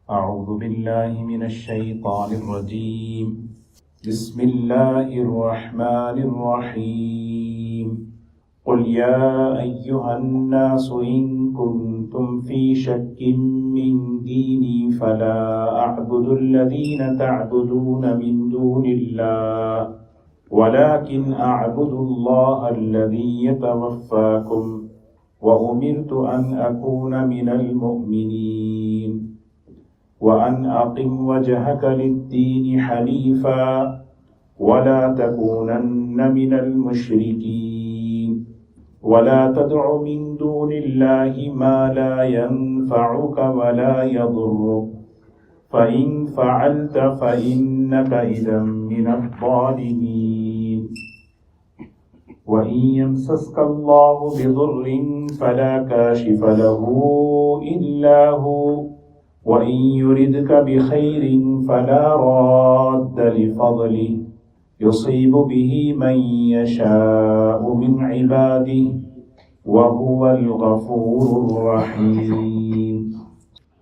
أعوذ بالله من الشيطان الرجيم. بسم الله الرحمن الرحيم. قل يا أيها الناس إن كنتم في شك من ديني فلا أعبد الذين تعبدون من دون الله ولكن أعبد الله الذي يتوفاكم وأمرت أن أكون من المؤمنين وأن أقم وجهك للدين حنيفا ولا تكونن من المشركين ولا تدع من دون الله ما لا ينفعك ولا يضرك فإن فعلت فإنك إذا من الظالمين. وإن يمسسك الله بضر فلا كاشف له إلا هو وإن يردك بخير فلا راد لفضله يصيب به من يشاء من عباده وهو الغفور الرحيم.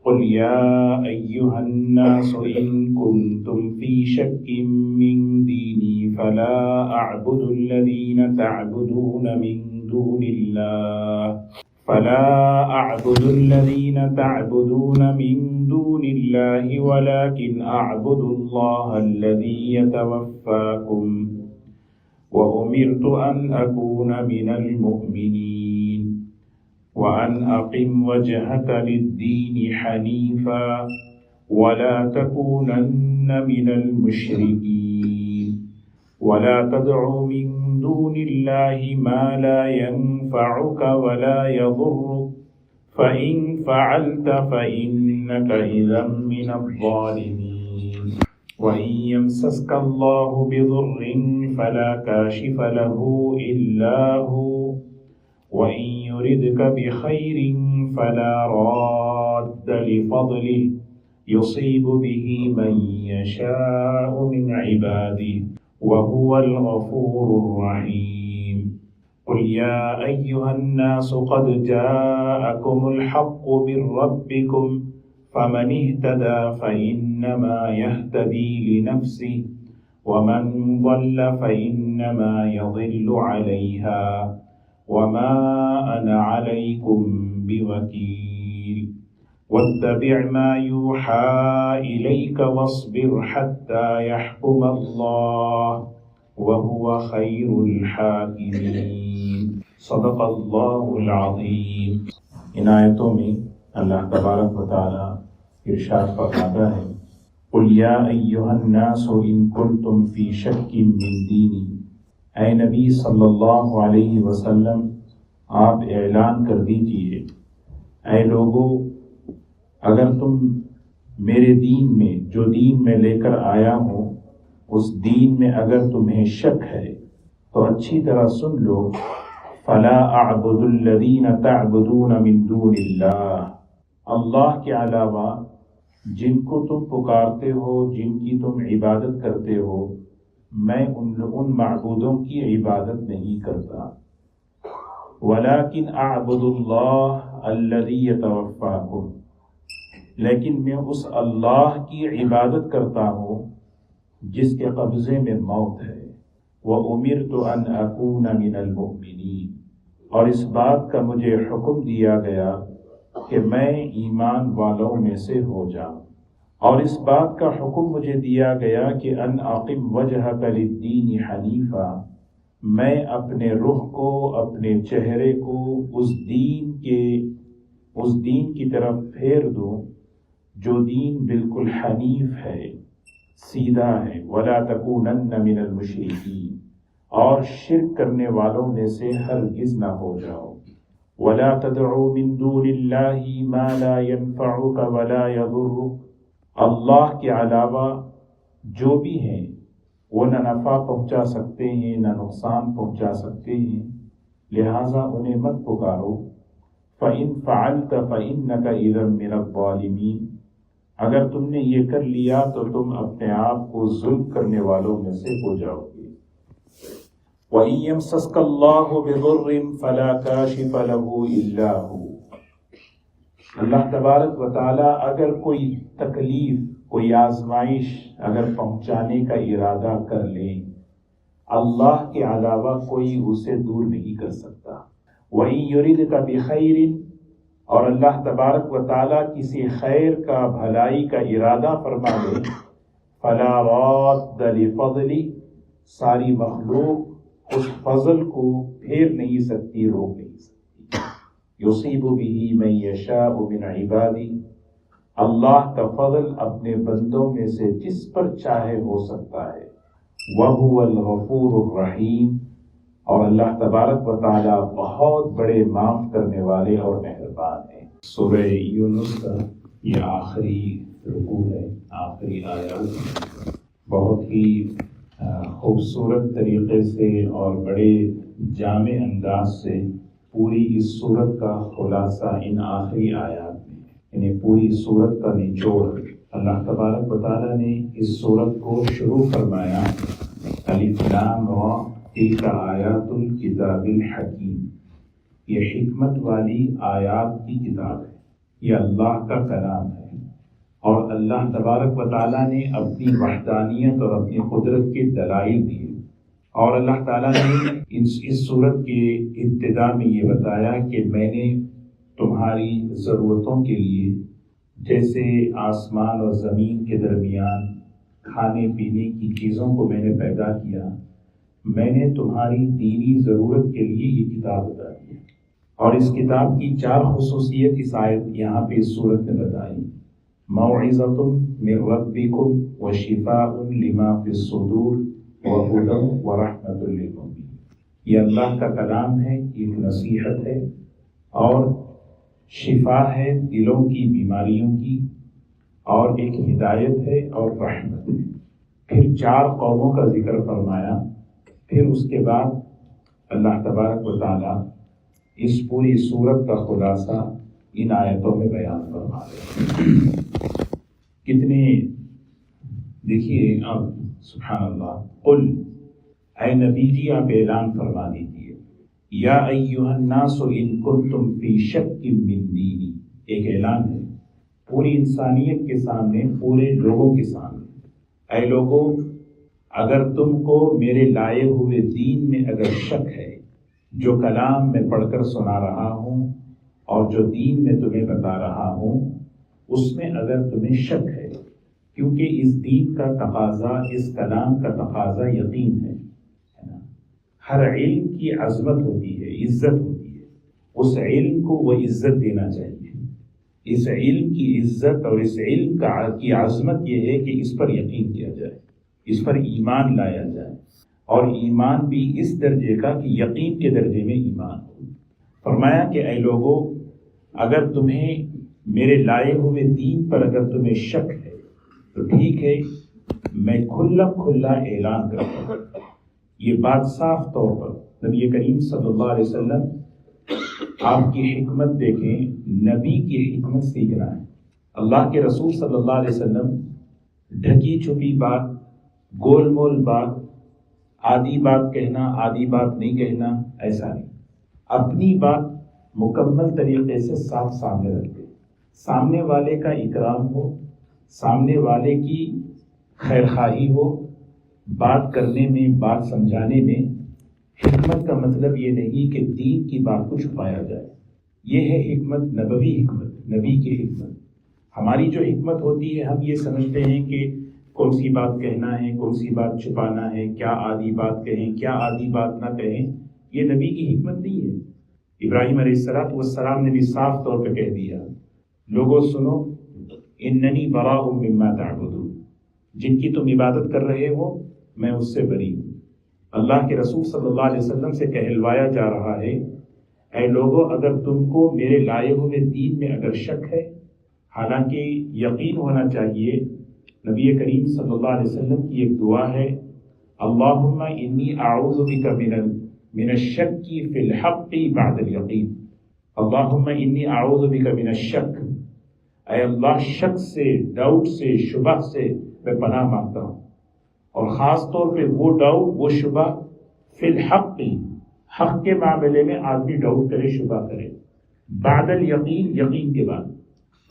قل يا أيها الناس إن كنتم في شك من ديني فلا أعبد الذين تعبدون من دون الله ولكن أعبد الله الذي يتوفاكم وأمرت أن أكون من المؤمنين وأن أقم وجهك للدين حنيفا ولا تكونن من المشركين ولا تدع من دون الله ما لا ينفعك ولا يضرك فإن فعلت فإنك إذا من الظالمين. وإن يمسسك الله بضر فلا كاشف له إلا هو وإن يردك بخير فلا راد لفضله يصيب به من يشاء من عباده وهو الغفور الرحيم. قل يا أيها الناس قد جاءكم الحق من ربكم فمن اهتدى فإنما يهتدي لنفسه ومن ضل فإنما يضل عليها وما أنا عليكم بوكيل. واتبع ما يوحى إليك واصبر حتى يحكم الله وهو خير الحاکمین. صدق اللہ العظیم. ان آیتوں میں اللہ تبارک و تعالی ارشاد فرماتا ہے قل یا ایھا الناس ان کنتم فی شک من دینی. اے نبی صلی اللہ علیہ وسلم آپ اعلان کر دیجئے اے لوگو اگر تم میرے دین میں جو دین میں لے کر آیا ہوں اس دین میں اگر تمہیں شک ہے تو اچھی طرح سن لو فلا اعبد الذین تعبدون من دون اللہ. اللہ کے علاوہ جن کو تم پکارتے ہو جن کی تم عبادت کرتے ہو میں ان معبودوں کی عبادت نہیں کرتا. ولیکن اعبد اللہ الذی یتوفاکم لیکن میں اس اللہ کی عبادت کرتا ہوں جس کے قبضے میں موت ہے. وَأُمِرْتُ أَنْ أَكُونَ مِنَ الْمُؤْمِنِينَ اور اس بات کا مجھے حکم دیا گیا کہ میں ایمان والوں میں سے ہو جاؤں. اور اس بات کا حکم مجھے دیا گیا کہ ان اقم وجہک للدین حنیفا میں اپنے رخ کو اپنے چہرے کو اس دین کی طرف پھیر دوں جو دین بالکل حنیف ہے سیدھا ہے. ولا تکونن من المشرکین اور شرک کرنے والوں میں سے ہرگز نہ ہو جاؤ. ولا تدعو من دون اللہ ما لا ينفعك ولا يضرك اللہ کے علاوہ جو بھی ہیں وہ نہ نفع پہنچا سکتے ہیں نہ نقصان پہنچا سکتے ہیں لہٰذا انہیں مت پکارو. فإن فعلت فإنك إذا من الظالمین اگر تم نے یہ کر لیا تو تم اپنے آپ کو ظلم کرنے والوں میں سے ہو جاؤ گے. وَإِن يَمْسَسْكَ اللَّهُ بِضُرٍّ فَلَا كَاشِفَ لَهُ إِلَّا هُوَ اللہ تبارک و تعالیٰ اگر کوئی تکلیف، کوئی آزمائش اگر پہنچانے کا ارادہ کر لے، اللہ کے علاوہ کوئی اسے دور نہیں کر سکتا۔ وَإِن يُرِدْكَ بِخَيْرٍ، اور اللہ تبارک و تعالیٰ کسی خیر کا، بھلائی کا ارادہ فرما دے، فَلَا رَادَّ لِفَضْلِهِ، ساری مخلوق اس فضل کو پھیر نہیں سکتی، روک نہیں سکتی۔ يُصِيبُ بِهِ مَن يَشَاءُ مِنْ عِبَادِهِ، اللہ کا فضل اپنے بندوں میں سے جس پر چاہے ہو سکتا ہے۔ وَهُوَ الْغَفُورُ الرَّحِيمُ، اور اللہ تبارک و تعالیٰ بہت بڑے معاف کرنے والے اور مہربان ہیں۔ سورہ یونس کا یہ آخری رکوع ہے، آخری آیات بہت ہی خوبصورت طریقے سے اور بڑے جامع انداز سے پوری اس سورت کا خلاصہ ان آخری آیات میں، یعنی پوری سورت کا نچوڑ اللہ تبارک و تعالیٰ نے اس سورت کو شروع فرمایا، الف لام را تلک آیات الکتاب الحکیم، یہ حکمت والی آیات کی کتاب ہے، یہ اللہ کا کلام ہے، اور اللہ تبارک و تعالیٰ نے اپنی وحدانیت اور اپنی قدرت کے دلائل دیے، اور اللہ تعالیٰ نے اس سورت کے ابتدا میں یہ بتایا کہ میں نے تمہاری ضرورتوں کے لیے، جیسے آسمان اور زمین کے درمیان کھانے پینے کی چیزوں کو میں نے پیدا کیا، میں نے تمہاری دینی ضرورت کے لیے یہ کتاب اتاری ہے۔ اور اس کتاب کی 4 خصوصیت اس آیت یہاں پہ اس سورت میں بتائی، موعظۃ من ربکم وشفاء لما فی الصدور وہدی ورحمۃ للمؤمنین، یہ اللہ کا کلام ہے، ایک نصیحت ہے اور شفا ہے دلوں کی بیماریوں کی، اور ایک ہدایت ہے اور رحمت ہے۔ پھر 4 قوموں کا ذکر فرمایا، پھر اس کے بعد اللہ تبارک و تعالیٰ اس پوری سورت کا خلاصہ ان آیتوں میں بیان فرما رہے ہیں۔ کتنے دیکھیے اب، سبحان اللہ، قل، اے نبی جی آپ اعلان فرما دیجیے، یا ایھا الناس ان کنتم فی شک من دینی، ایک اعلان ہے پوری انسانیت کے سامنے، پورے لوگوں کے سامنے، اے لوگوں اگر تم کو میرے لائے ہوئے دین میں اگر شک ہے، جو کلام میں پڑھ کر سنا رہا ہوں اور جو دین میں تمہیں بتا رہا ہوں، اس میں اگر تمہیں شک ہے، کیونکہ اس دین کا تقاضا، اس کلام کا تقاضا یقین ہے نا؟ ہر علم کی عظمت ہوتی ہے، عزت ہوتی ہے، اس علم کو وہ عزت دینا چاہیے۔ اس علم کی عزت اور اس علم کی عظمت یہ ہے کہ اس پر یقین کیا جائے، اس پر ایمان لایا جائے، اور ایمان بھی اس درجے کا کہ یقین کے درجے میں ایمان ہو۔ فرمایا کہ اے لوگوں اگر تمہیں میرے لائے ہوئے دین پر اگر تمہیں شک ہے تو ٹھیک ہے، میں کھلا اعلان کرتا ہوں، یہ بات صاف طور پر نبی کریم صلی اللہ علیہ وسلم، آپ کی حکمت دیکھیں، نبی کی حکمت سیکھنا ہے۔ اللہ کے رسول صلی اللہ علیہ وسلم ڈھکی چھپی بات، گول مول بات، آدھی بات کہنا، آدھی بات نہیں کہنا، ایسا نہیں، اپنی بات مکمل طریقے سے صاف سامنے رکھتے، سامنے والے کا اکرام ہو، سامنے والے کی خیر خواہی ہو، بات کرنے میں، بات سمجھانے میں۔ حکمت کا مطلب یہ نہیں کہ دین کی بات کو چھپایا جائے، یہ ہے حکمت، نبوی حکمت، نبی کی حکمت۔ ہماری جو حکمت ہوتی ہے، ہم یہ سمجھتے ہیں کہ کون سی بات کہنا ہے، کون سی بات چھپانا ہے، کیا آدھی بات کہیں، کیا آدھی بات نہ کہیں، یہ نبی کی حکمت نہیں ہے۔ ابراہیم علیہ السلام نے بھی صاف طور پہ کہہ دیا، لوگوں سنو، اننی براء مما تعبدون، جن کی تم عبادت کر رہے ہو میں اس سے بری ہوں۔ اللہ کے رسول صلی اللہ علیہ وسلم سے کہلوایا جا رہا ہے، اے لوگوں اگر تم کو میرے لائے ہوئے دین میں اگر شک ہے، حالانکہ یقین ہونا چاہیے۔ نبی کریم صلی اللہ علیہ وسلم کی ایک دعا ہے، اللہم انی اعوذ بک من الشک فی الحق بعد الیقین، اللہم انی اعوذ بک من الشک، اے اللہ شک سے، ڈاؤٹ سے، شبہ سے میں پناہ مانگتا ہوں، اور خاص طور پہ وہ ڈاؤٹ، وہ شبہ فی الحق، حق کے معاملے میں آدمی ڈاؤٹ کرے، شبہ کرے، بعد الیقین، یقین کے بعد۔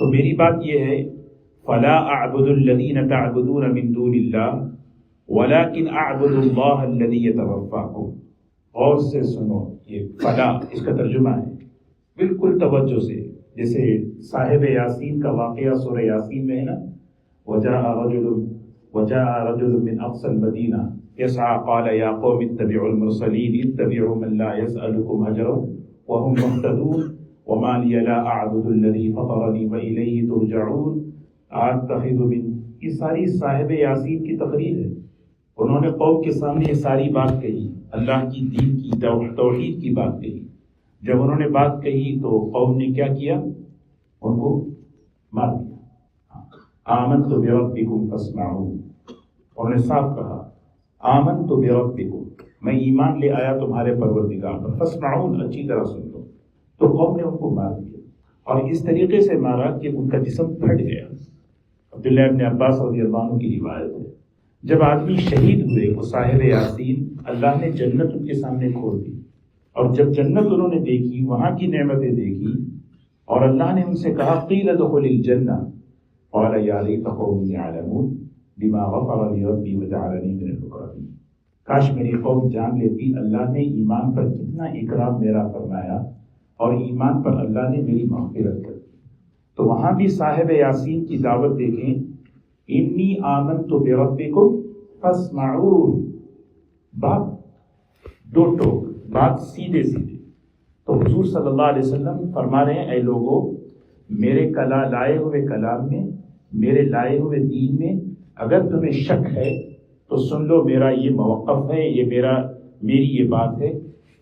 تو میری بات یہ ہے فلا اعبد الذین تعبدون من دون اللہ ولکن اعبد اللہ الذی یتوفاکم. غور سے سنو، یہ فلا اس کا ترجمہ ہے، بالکل توجہ سے. جیسے صاحب یاسین کا واقعہ سورہ یاسین میں ہے نا، وجاء رجل من اقصى المدینہ يسعى قال يا قوم اتبعوا المرسلين اتبعوا من لا يسألكم اجرا وهم مهتدون وما لي لا اعبد الذي فطرني واليه ترجعون اتخذ من. یہ ساری صاحب یاسین کی تقریر ہے. انہوں نے قوم کے سامنے یہ ساری بات کہی، اللہ کی دین کی توحید کی بات کہی. جب انہوں نے بات کہی تو قوم نے کیا کیا؟ ان کو مار دیا. آمنت بربکم فاسمعون. انہوں نے صاف کہا آمنت بربکم، میں ایمان لے آیا تمہارے پروردگار پر، فاسمعون اچھی طرح سن لو. تو قوم نے ان کو مار دیا، اور اس طریقے سے مارا کہ ان کا جسم پھٹ گیا. عبداللہ ابن عباس رضی اللہ عنہ کی روایت ہے، جب آدمی شہید ہوئے وہ صاحب یاسین، اللہ نے جنت ان کے سامنے کھول دی، اور جب جنت انہوں نے دیکھی، وہاں کی نعمتیں دیکھی، اور اللہ نے ان سے کہا قیل ادخل الجنہ قال یا لیت قومی یعلمون بما غفر لی ربی وجعلنی من المکرمین. کاش میری قوم جان لیتی اللہ نے ایمان پر کتنا اکرام میرا فرمایا، اور ایمان پر اللہ نے میری مغفرت کر دی. تو وہاں بھی صاحب یاسین کی دعوت دیکھیں، انی آمنت بربکم فاسمعون. بات دو ٹوک، بات سیدھے سیدھے. تو حضور صلی اللہ علیہ وسلم فرما رہے ہیں اے لوگوں، میرے لائے ہوئے کلام میں، میرے لائے ہوئے دین میں اگر تمہیں شک ہے تو سن لو، میرا یہ موقف ہے، یہ میری یہ بات ہے.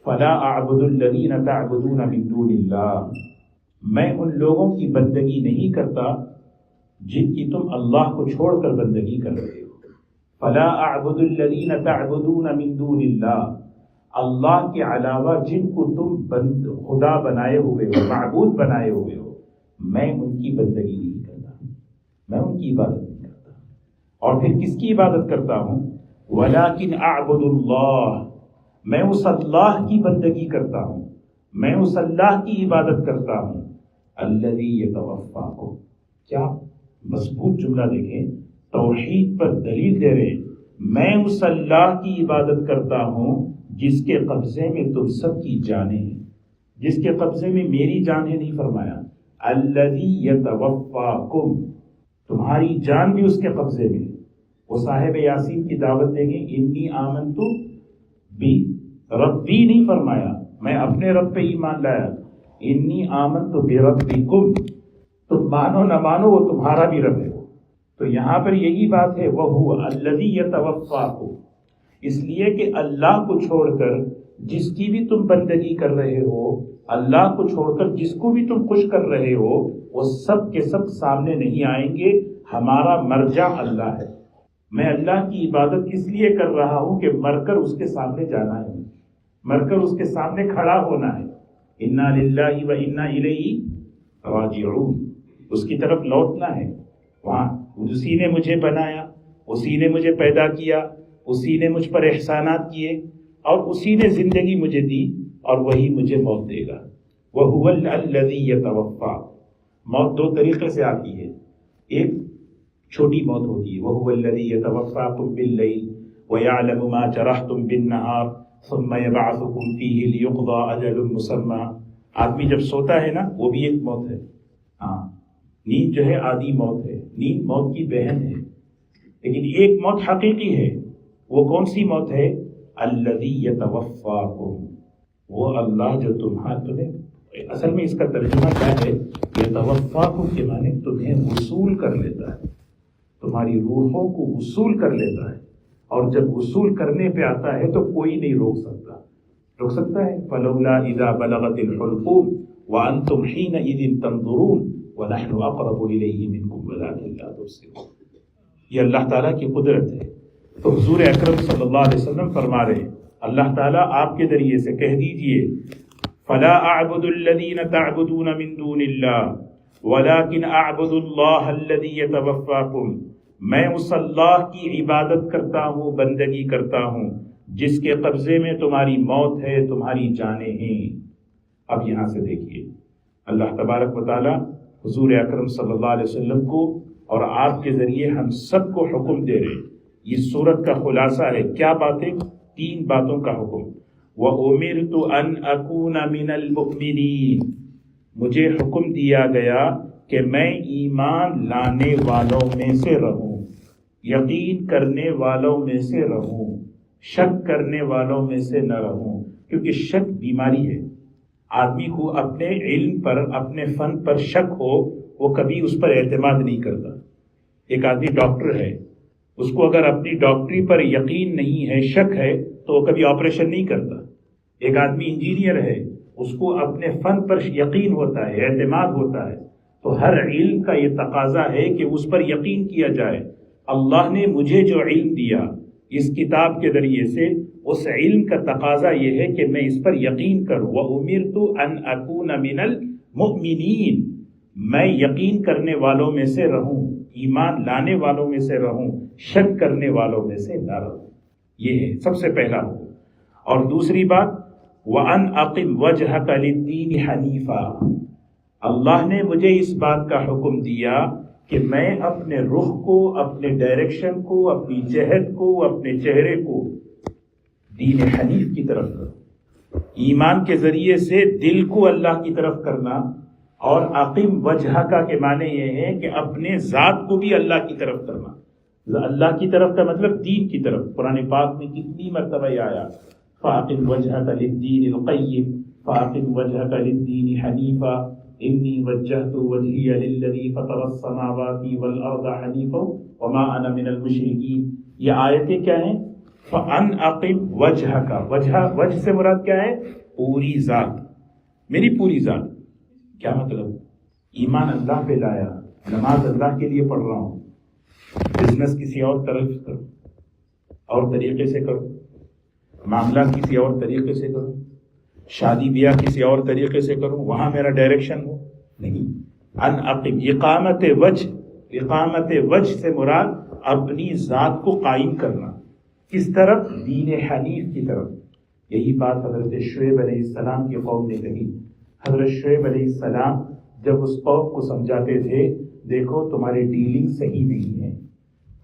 فلا اعبد الذین تعبدون من دون اللہ، میں ان لوگوں کی بندگی نہیں کرتا جن کی تم اللہ کو چھوڑ کر بندگی کر رہے ہو. فلا اعبد الذین تعبدون من دون اللہ، اللہ کے علاوہ جن کو تم خدا بنائے ہوئے ہو، معبود بنائے ہوئے ہو، میں ان کی بندگی نہیں کرتا، میں ان کی عبادت نہیں کرتا. اور پھر کس کی عبادت کرتا ہوں؟ ولیکن اعبد اللہ، میں اس اللہ کی بندگی کرتا ہوں، میں اس اللہ کی عبادت کرتا ہوں الذی یتوفاکم. کیا مضبوط جملہ دیکھیں، توحید پر دلیل دے رہے ہیں. میں اس اللہ کی عبادت کرتا ہوں جس کے قبضے میں تم سب کی جانیں ہیں، جس کے قبضے میں میری جان ہے نہیں فرمایا. الذی یتوفاکم، تمہاری جان بھی اس کے قبضے میں. وہ صاحب یاسین کی دعوت دیں گے انی آمنت بی ربی نہیں فرمایا، میں اپنے رب پہ ایمان لایا. انی آمنت بربکم، تم مانو نہ مانو وہ تمہارا بھی رب ہے. تو یہاں پر یہی بات ہے وَهُوَ الَّذِي يَتَوَفَّاكُمْ، اس لیے کہ اللہ کو چھوڑ کر جس کی بھی تم بندگی کر رہے ہو، اللہ کو چھوڑ کر جس کو بھی تم خوش کر رہے ہو، وہ سب کے سب سامنے نہیں آئیں گے. ہمارا مرجع اللہ ہے. میں اللہ کی عبادت اس لیے کر رہا ہوں کہ مر کر اس کے سامنے جانا ہے، مر کر اس کے سامنے کھڑا ہونا ہے. انا للہ و انا الیہ راجعون، اس کی طرف لوٹنا ہے. وہاں اسی نے مجھے بنایا، اسی نے مجھے پیدا کیا، اسی نے مجھ پر احسانات کیے، اور اسی نے زندگی مجھے دی، اور وہی مجھے موت دے گا. وَهُوَ الَّذِي يَتَوَفَّى، موت دو طریقے سے آتی ہے. ایک چھوٹی موت ہوتی ہے وَهُوَ الَّذِي يَتَوَفَّاكُم بِاللَّيْلِ وَيَعْلَمُ مَا جَرَحْتُم بِالنَّهَارِ ثُمَّ يَبْعَثُكُم فِيهِ لِيُقْضَى أَجَلٌ مُّسَمًّى. آدمی جب سوتا ہے نا، وہ بھی ایک موت ہے. ہاں، نیند جو ہے آدھی موت ہے، نیند موت کی بہن ہے. لیکن ایک موت حقیقی ہے. وہ کون سی موت ہے؟ الذی یتوفاکم، وہ اللہ جو تمہیں اصل میں اس کا ترجمہ کیا ہے؟ یتوفاکم کے معنی تمہیں وصول کر لیتا ہے، تمہاری روحوں کو وصول کر لیتا ہے. اور جب وصول کرنے پہ آتا ہے تو کوئی نہیں روک سکتا ہے. فلولا اذا بلغت الحلقوم وانتم حینئذ تنظرون وَنَحْنُ أَقْرَبُ إِلَيْهِ مِنْكُمْ وَلَٰكِن لَا تُبْصِرُونَ. یہ اللہ تعالیٰ کی قدرت ہے. تو حضور اکرم صلی اللہ علیہ وسلم فرما رہے ہیں اللہ تعالیٰ آپ کے ذریعے سے کہہ دیجئے فَلَا أَعْبُدُ الَّذِينَ تَعْبُدُونَ مِن دُونِ اللَّهِ وَلَٰكِنْ أَعْبُدُ اللَّهَ الَّذِي يَتَوَفَّاكُمْ، میں اس اللہ کی عبادت کرتا ہوں، بندگی کرتا ہوں جس کے قبضے میں تمہاری موت ہے، تمہاری جانیں ہیں. اب یہاں سے دیکھیے اللہ تبارک و تعالیٰ حضور اکرم صلی اللہ علیہ وسلم کو اور آپ کے ذریعے ہم سب کو حکم دے رہے ہیں۔ یہ سورت کا خلاصہ ہے، کیا باتیں؟ 3 باتوں کا حکم۔ وَأُمِرْتُ أَنْ أَكُونَ مِنَ الْمُؤْمِنِينَ، مجھے حکم دیا گیا کہ میں ایمان لانے والوں میں سے رہوں، یقین کرنے والوں میں سے رہوں، شک کرنے والوں میں سے نہ رہوں، کیونکہ شک بیماری ہے۔ آدمی کو اپنے علم پر، اپنے فن پر شک ہو، وہ کبھی اس پر اعتماد نہیں کرتا۔ ایک آدمی ڈاکٹر ہے، اس کو اگر اپنی ڈاکٹری پر یقین نہیں ہے، شک ہے، تو وہ کبھی آپریشن نہیں کرتا۔ ایک آدمی انجینئر ہے، اس کو اپنے فن پر یقین ہوتا ہے، اعتماد ہوتا ہے۔ تو ہر علم کا یہ تقاضا ہے کہ اس پر یقین کیا جائے۔ اللہ نے مجھے جو علم دیا اس کتاب کے ذریعے سے، اس علم کا تقاضا یہ ہے کہ میں اس پر یقین کروں۔ وَأُمِرْتُ أَنْ أَكُونَ مِنَ الْمُؤْمِنِينَ، میں یقین کرنے والوں میں سے رہوں، ایمان لانے والوں میں سے رہوں، شک کرنے والوں میں سے نہ رہوں۔ یہ ہے سب سے پہلا حکم۔ اور دوسری بات، وَأَنْ أَقِمْ وَجْهَكَ لِلدِّينِ حَنِيفًا، اللہ نے مجھے اس بات کا حکم دیا کہ میں اپنے رخ کو، اپنے ڈائریکشن کو، اپنی جہت کو، اپنے چہرے کو دین حنیف کی طرف کروں۔ ایمان کے ذریعے سے دل کو اللہ کی طرف کرنا، اور اقیم وجہ کے معنی یہ ہے کہ اپنے ذات کو بھی اللہ کی طرف کرنا۔ اللہ کی طرف کا مطلب دین کی طرف۔ قرآن پاک میں کتنی مرتبہ یہ آیا، فَأَقِمْ وَجْهَكَ لِلدِّينِ الْقَيِّمِ فَأَقِمْ وَجْهَكَ لِلدِّينِ حَنِيفًا إِنِّي وَجَّهْتُ وَجْهِيَ لِلَّذِي فَطَرَ السَّمَاوَاتِ وَالْأَرْضَ حَنِيفًا وَمَا أَنَا مِنَ الْمُشْرِكِينَ۔ یہ آیتیں کیا ہیں؟ فَأَنْ أَقِمْ وَجْهَكَ، وجہ سے مراد کیا ہے؟ پوری ذات، میری پوری ذات۔ کیا مطلب؟ ایمان اللہ پہ لایا، نماز اللہ کے لیے پڑھ رہا ہوں، بزنس کسی اور طرف کروں، اور طریقے سے کروں، معاملہ کسی اور طریقے سے کروں، شادی بیاہ کسی اور طریقے سے کروں، وہاں میرا ڈائریکشن ہو نہیں۔ ان اقیم، اقامت وجہ سے مراد اپنی ذات کو قائم کرنا، کس طرف؟ دین حنیف کی طرف۔ یہی بات حضرت شعیب علیہ السلام کی قوم نے کہی۔ حضرت شعیب علیہ السلام جب اس قوم کو سمجھاتے تھے، دیکھو تمہاری ڈیلنگ صحیح نہیں ہے،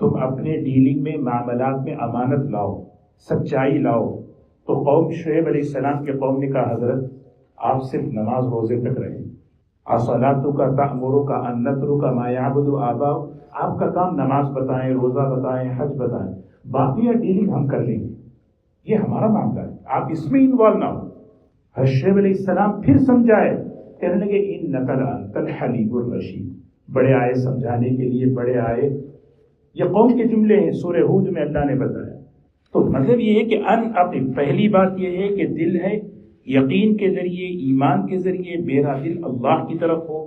تم اپنے ڈیلنگ میں، معاملات میں امانت لاؤ، سچائی لاؤ۔ تو قوم شعیب علیہ السلام کی قوم نے کہا، حضرت آپ صرف نماز روزے تک رہیں، اصلاتک تأمرک ان نترک ما یعبد آباؤ، آپ کا کام نماز بتائیں، روزہ بتائیں، حج بتائیں، باقی ڈیلنگ ہم کر لیں گے، یہ ہمارا معاملہ ہے، آپ اس میں انوالو نہ ہو۔ شعیب علیہ السلام پھر سمجھائے، کہنے لگے انک لانت الحلیم الرشید، بڑے آئے سمجھانے کے لیے، بڑے آئے۔ یہ قوم کے جملے ہیں، سورہ ہود میں اللہ نے بتایا۔ تو مطلب یہ ہے کہ ان اقیم، پہلی بات یہ ہے کہ دل ہے، یقین کے ذریعے، ایمان کے ذریعے میرا دل اللہ کی طرف ہو۔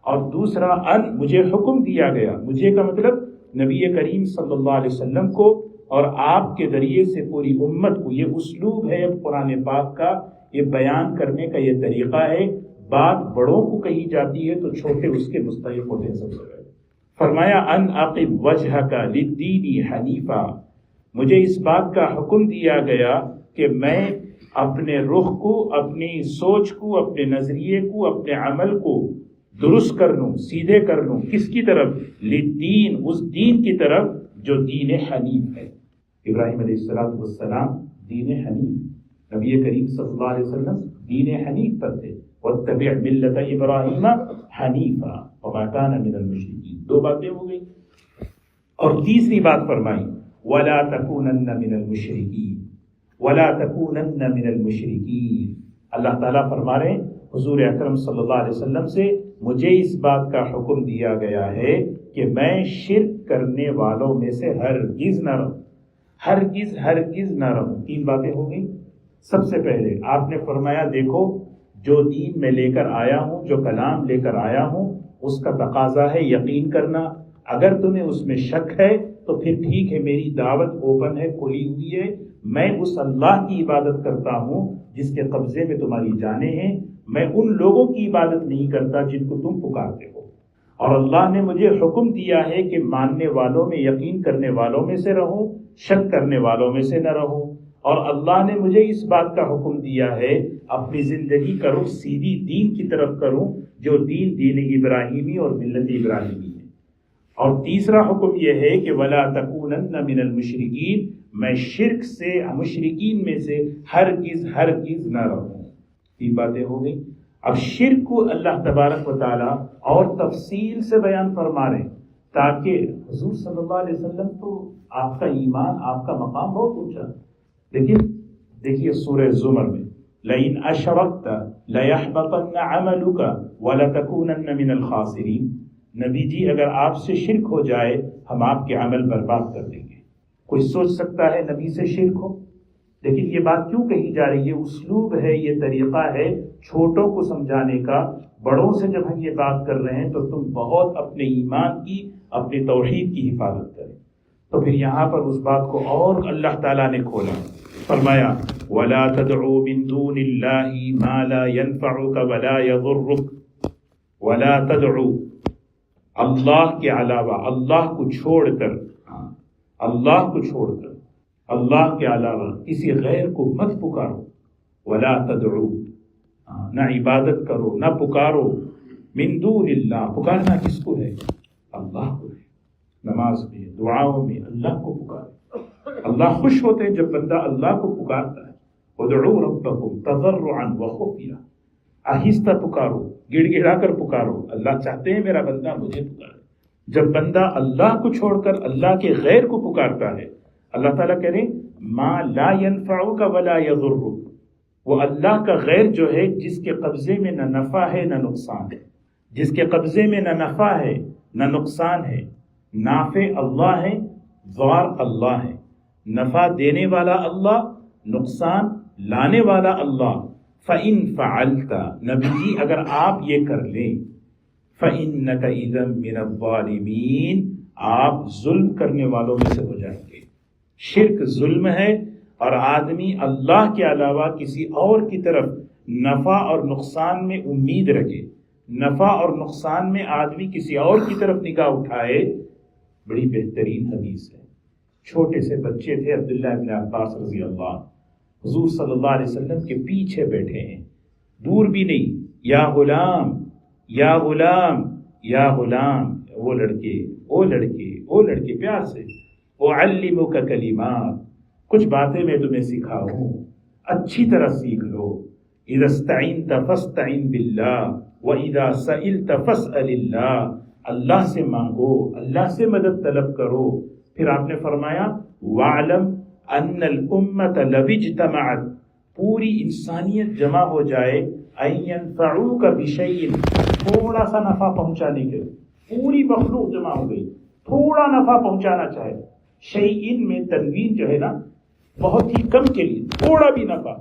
اور دوسرا، ان مجھے حکم دیا گیا، مجھے کا مطلب نبی کریم صلی اللہ علیہ وسلم کو اور آپ کے ذریعے سے پوری امت کو۔ یہ اسلوب ہے قرآن پاک کا، یہ بیان کرنے کا یہ طریقہ ہے۔ بات بڑوں کو کہی جاتی ہے تو چھوٹے اس کے مستحق ہوتے ہیں۔ سب سے پہلے فرمایا ان اقم وجہک للدین حنیفا، مجھے اس بات کا حکم دیا گیا کہ میں اپنے رخ کو، اپنی سوچ کو، اپنے نظریے کو، اپنے عمل کو درست کر لوں، سیدھے کر لوں۔ کس کی طرف؟ للدین، اس دین کی طرف جو دین حنیف ہے۔ ابراہیم علیہ السلام دین حنیف، نبی کریم صلی اللہ علیہ وسلم دین حنیف پر تھے۔ واتبع ملت ابراہیم حنیفا وما کان من المشرکین۔ 2 باتیں ہو گئی۔ اور تیسری بات فرمائی، ولا تکونن من المشرکین، ولا تکونن من المشرکین۔ اللہ تعالیٰ فرما رہے ہیں حضور اکرم صلی اللہ علیہ وسلم سے، مجھے اس بات کا حکم دیا گیا ہے کہ میں شرک کرنے والوں میں سے ہرگز نہ رہوں، ہرگز نہ رہوں۔ 3 باتیں ہو گئی۔ سب سے پہلے آپ نے فرمایا، دیکھو جو دین میں لے کر آیا ہوں، جو کلام لے کر آیا ہوں، اس کا تقاضا ہے یقین کرنا۔ اگر تمہیں اس میں شک ہے تو پھر ٹھیک ہے، میری دعوت اوپن ہے، کھلی ہوئی ہے۔ میں اس اللہ کی عبادت کرتا ہوں جس کے قبضے میں تمہاری جانیں ہیں، میں ان لوگوں کی عبادت نہیں کرتا جن کو تم پکارتے ہو۔ اور اللہ نے مجھے حکم دیا ہے کہ ماننے والوں میں، یقین کرنے والوں میں سے رہوں، شک کرنے والوں میں سے نہ رہوں۔ اور اللہ نے مجھے اس بات کا حکم دیا ہے اپنی زندگی کا رخ سیدھی دین کی طرف کروں جو دین ابراہیمی اور ملت ابراہیمی ہے۔ اور تیسرا حکم یہ ہے کہ وَلَا تَكُونَنَّ مِنَ الْمُشْرِكِينَ، میں شرک سے، مشرکین میں سے ہرگز نہ رہوں۔ یہ باتیں ہو گئی۔ اب شرک کو اللہ تبارک و تعالیٰ اور تفصیل سے بیان فرما رہے ہیں، تاکہ حضور صلی اللہ علیہ وسلم تو آپ کا ایمان، آپ کا مقام بہت اونچا، لیکن دیکھیے سورہ زمر میں لَإِنْ أَشْرَكْتَ لَيَحْبَطَنَّ عَمَلُكَ وَلَتَكُونَنَّ مِنَ الْخَاسِرِينَ۔ نبی جی اگر آپ سے شرک ہو جائے ہم آپ کے عمل برباد کر دیں گے۔ کوئی سوچ سکتا ہے نبی سے شرک ہو؟ لیکن یہ بات کیوں کہی جا رہی ہے؟ اسلوب ہے، یہ طریقہ ہے چھوٹوں کو سمجھانے کا۔ بڑوں سے جب ہم یہ بات کر رہے ہیں تو تم بہت اپنے ایمان کی، اپنے توحید کی حفاظت کریں۔ تو پھر یہاں پر اس بات کو اور اللہ تعالیٰ نے کھولا، فرمایا وَلَا تَدْعُوا مِن دُونِ اللَّهِ مَا لَا يَنفَعُكَ وَلَا يَضُرُّكَ۔ وَلَا تَدْعُوا، اللہ کے علاوہ، اللہ کو چھوڑ کر، اللہ کو چھوڑ کر، اللہ کے علاوہ کسی غیر کو مت پکارو۔ وَلَا تَدْعُوا، نہ عبادت کرو، نہ پکارو، من دون اللہ، پکارنا کس کو ہے؟ اللہ کو ہے۔ نماز میں، دعاؤں میں اللہ کو پکارے۔ اللہ خوش ہوتے ہیں جب بندہ اللہ کو پکارتا ہے۔ ادعوا ربکم تضرعا وخفیا، آہستہ پکارو، گڑ گڑا کر پکارو۔ اللہ چاہتے ہیں میرا بندہ مجھے پکارے۔ جب بندہ اللہ کو چھوڑ کر اللہ کے غیر کو پکارتا ہے، اللہ تعالیٰ کہہ رہے ہیں ما لا ينفعک ولا یضرک، وہ اللہ کا غیر جو ہے جس کے قبضے میں نہ نفع ہے نہ نقصان ہے، جس کے قبضے میں نہ نفع ہے نہ نقصان ہے۔ نافع اللہ ہے، ضار اللہ ہے، نفع دینے والا اللہ، نقصان لانے والا اللہ۔ فَإِن فَعَلْتَ، نبی جی اگر آپ یہ کر لیں، فَإِنَّكَ إِذًا مِّنَ الظَّالِمِينَ، آپ ظلم کرنے والوں میں سے ہو جائیں گے۔ شرک ظلم ہے، اور آدمی اللہ کے علاوہ کسی اور کی طرف نفع اور نقصان میں امید رکھے، نفع اور نقصان میں آدمی کسی اور کی طرف نگاہ اٹھائے۔ بڑی بہترین حدیث ہے۔ چھوٹے سے بچے تھے عبداللہ ابن عباس رضی اللہ عنہ، حضور صلی اللہ علیہ وسلم کے پیچھے بیٹھے ہیں، دور بھی نہیں، یا غلام یا غلام یا غلام، وہ لڑکے او لڑکے او لڑکے، پیار سے، اعلمک کلمات، کچھ باتیں میں تمہیں سکھاؤں، اچھی طرح سیکھ لو۔ اذا استعنت فاستعن باللہ واذا سئلت فاسأل اللہ، اللہ سے مانگو، اللہ سے مدد طلب کرو۔ پھر آپ نے فرمایا وَاعْلَمْ أَنَّ الْأُمَّةَ لَوْ اجْتَمَعَتْ، پوری انسانیت جمع ہو جائے، أَن يَنفَعُوكَ بِشَيْءٍ، تھوڑا سا نفع پہنچانے کے، پوری مخلوق جمع ہو گئی، تھوڑا نفع پہنچانا چاہے، شیئن میں تنوین جو ہے نا بہت ہی کم کے لیے، تھوڑا بھی نفع،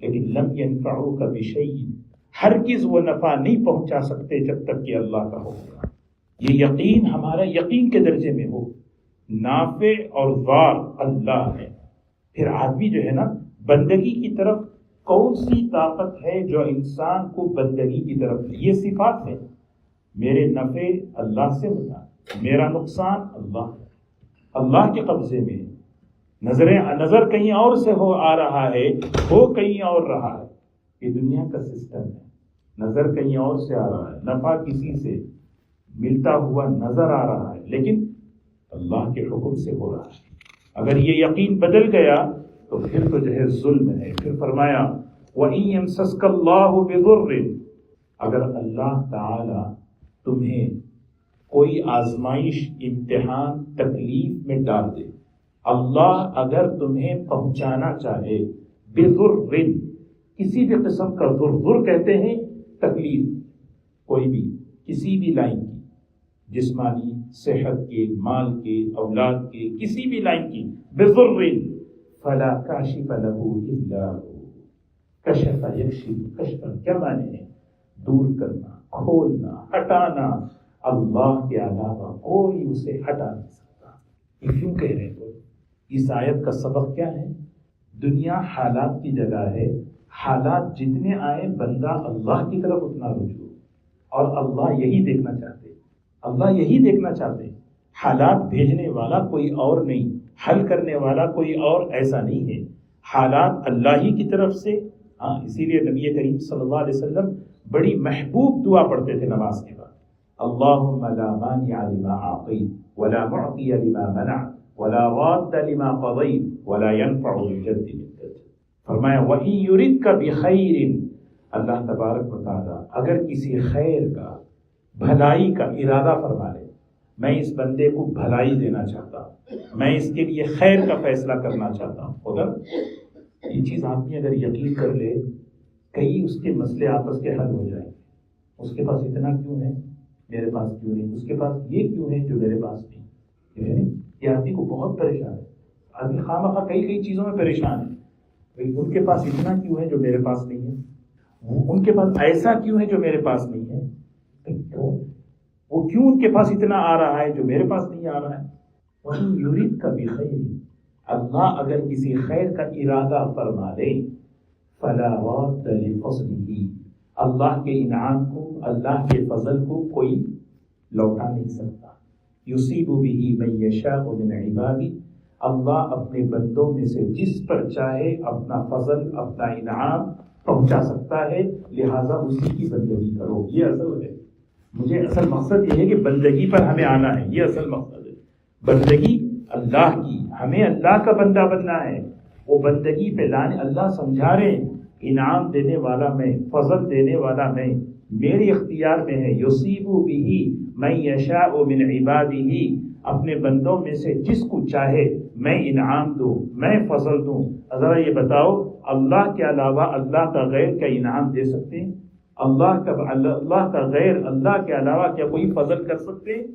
لیکن لم ينفعوك بشیء، ہرگز وہ نفع نہیں پہنچا سکتے جب تک کہ اللہ کا ہوگا۔ یہ یقین ہمارا یقین کے درجے میں ہو، نافع اور ضار اللہ ہے۔ پھر آدمی جو ہے نا بندگی کی طرف، کون سی طاقت ہے جو انسان کو بندگی کی طرف لے؟ یہ صفات ہے، میرے نفع اللہ سے ہوتا، میرا نقصان اللہ کے قبضے میں، نظر کہیں اور سے ہو آ رہا ہے، ہو کہیں اور رہا ہے۔ یہ دنیا کا سسٹم ہے، نظر کہیں اور سے آ رہا ہے، نفع کسی سے ملتا ہوا نظر آ رہا ہے، لیکن اللہ کے حکم سے ہو رہا ہے۔ اگر یہ یقین بدل گیا تو پھر تو جو ہے ظلم ہے۔ پھر فرمایا وَإِن يَمْسَسْكَ اللَّهُ بِضُرٍّ، اگر اللہ تعالی تمہیں کوئی آزمائش، امتحان، تکلیف میں ڈال دے، اللہ اگر تمہیں پہنچانا چاہے، بِضُرٍّ، کسی بھی قسم کا ضر کہتے ہیں تکلیف، کوئی بھی کسی بھی لائن کی، جسمانی، صحت کے، مال کے، اولاد کے، کسی بھی لائن کی، بِضُرٍّ فَلَا كَاشِفَ لَهُ إِلَّا هُوَ، کشف یکشف، کشف کیا معنی ہے؟ دور کرنا، کھولنا، ہٹانا، اللہ کے علاوہ کوئی اسے ہٹا نہیں سکتا۔ یہ کیوں کہہ رہے ہو؟ اس آیت کا سبق کیا ہے؟ دنیا حالات کی جگہ ہے، حالات جتنے آئے بندہ اللہ کی طرف اتنا رجوع، اور اللہ یہی دیکھنا چاہتے، اللہ یہی دیکھنا چاہتے۔ حالات بھیجنے والا کوئی اور نہیں، حل کرنے والا کوئی اور ایسا نہیں ہے۔ حالات اللہ ہی کی طرف سے. ہاں اسی لیے نبی کریم صلی اللہ علیہ وسلم بڑی محبوب دعا پڑھتے تھے نماز کے بعد. اللہم لا مانع لما اعطیت ولا معطی لما منعت ولا راد لما قضیت ولا ينفع ذا الجد منک. فرمایا وَإِن يُرِدْكَ بِخَيْرٍ، اللہ تبارک و تعالیٰ اگر کسی خیر کا، بھلائی کا ارادہ فرما لے، میں اس بندے کو بھلائی دینا چاہتا ہوں، میں اس کے لیے خیر کا فیصلہ کرنا چاہتا ہوں. اگر یہ چیز آدمی اگر یقین کر لے، کئی اس کے مسئلے آپس کے حل ہو جائیں. اس کے پاس اتنا کیوں ہے میرے پاس کیوں نہیں، اس کے پاس یہ کیوں ہے جو میرے پاس نہیں. یہ آدمی کو بہت پریشان ہے. آدمی خواہ مخواہ کئی چیزوں میں پریشان ہے. ان کے پاس اتنا کیوں ہے جو میرے پاس نہیں ہے، ان کے پاس ایسا کیوں ہے جو میرے پاس نہیں ہے، وہ کیوں ان کے پاس اتنا آ رہا ہے جو میرے پاس نہیں آ رہا ہے. وَإِن يُرِدْكَ بِخَيْرٍ، اللہ اگر کسی خیر کا ارادہ فرما لے، فَلَا رَادَّ لِفَضْلِهِ، اللہ کے انعام کو، اللہ کے فضل کو کوئی لوٹا نہیں سکتا. يُصِيبُ بِهِ مَن يَشَاءُ مِنْ عِبَادِهِ، اللہ اپنے بندوں میں سے جس پر چاہے اپنا فضل، اپنا انعام پہنچا سکتا ہے، لہذا اسی کی بندگی کرو. یہ اصل ہے. مجھے اصل مقصد یہ ہے کہ بندگی پر ہمیں آنا ہے. یہ اصل مقصد ہے. بندگی اللہ کی، ہمیں اللہ کا بندہ بننا ہے. وہ بندگی پہ لانے، اللہ سمجھا رہے ہیں انعام دینے والا میں، فضل دینے والا میں، میرے اختیار میں ہے. یصیب بہ من یشاء من عبادہ، اپنے بندوں میں سے جس کو چاہے میں انعام دوں، میں فضل دوں. ذرا یہ بتاؤ، اللہ کے علاوہ اللہ کا غیر کا انعام دے سکتے ہیں؟ اللہ کا غیر، اللہ کے علاوہ کیا کوئی فضل کر سکتے ہیں؟